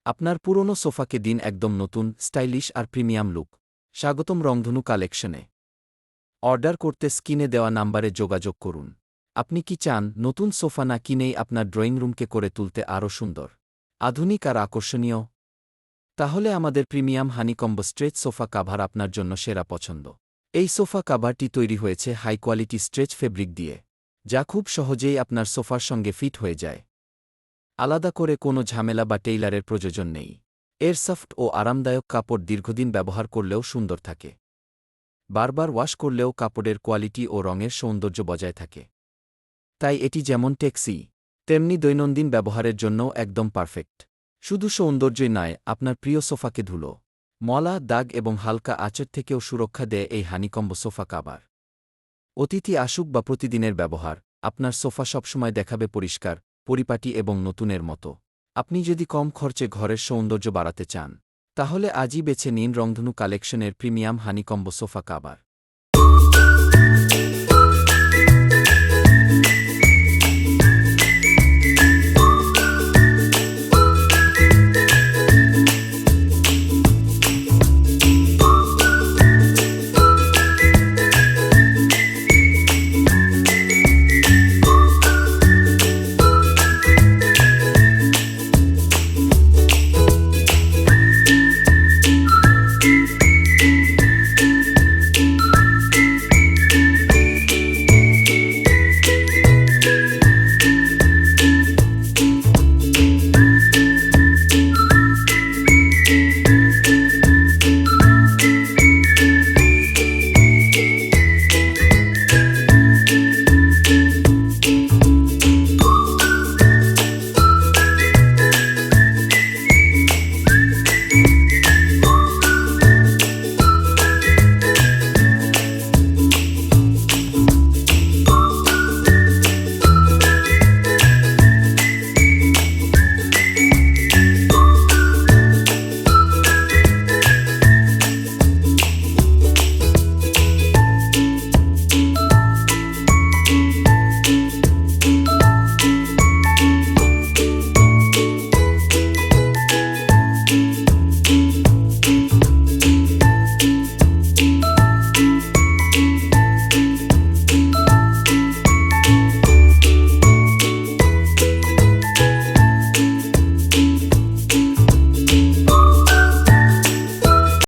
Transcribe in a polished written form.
আপনার পুরনো সোফাকে দিন একদম নতুন, স্টাইলিশ আর প্রিমিয়াম লুক। স্বাগতম রংধনু কালেকশনে। অর্ডার করতে স্ক্রিনে দেওয়া নাম্বারে যোগাযোগ করুন। আপনি কি চান নতুন সোফা না কিনেই আপনার ড্রয়িং রুমকে করে তুলতে আরও সুন্দর, আধুনিক আর আকর্ষণীয়? তাহলে আমাদের প্রিমিয়াম হানিকম্বো স্ট্রেচ সোফা কাভার আপনার জন্য সেরা পছন্দ। এই সোফা কাভারটি তৈরি হয়েছে হাই কোয়ালিটি স্ট্রেচ ফেব্রিক দিয়ে, যা খুব সহজেই আপনার সোফার সঙ্গে ফিট হয়ে যায়। আলাদা করে কোনো ঝামেলা বা টেইলারের প্রয়োজন নেই। এর সফট ও আরামদায়ক কাপড় দীর্ঘদিন ব্যবহার করলেও সুন্দর থাকে। বারবার ওয়াশ করলেও কাপড়ের কোয়ালিটি ও রঙের সৌন্দর্য বজায় থাকে। তাই এটি যেমন টেকসই, তেমনি দৈনন্দিন ব্যবহারের জন্যও একদম পারফেক্ট। শুধু সৌন্দর্যই নয়, আপনার প্রিয় সোফাকে ধুলো, ময়লা, দাগ এবং হালকা আঁচড় থেকেও সুরক্ষা দেয় এই হানিকম্বো সোফা কাভার। অতিথি আসুক বা প্রতিদিনের ব্যবহার, আপনার সোফা সবসময় দেখাবে পরিষ্কার, পরিপাটি এবং নতুনের মতো। আপনি যদি কম খরচে ঘরের সৌন্দর্য বাড়াতে চান, তাহলে আজই বেছে নিন রংধনু কালেকশনের প্রিমিয়াম হানিকম্বো সোফা কাভার।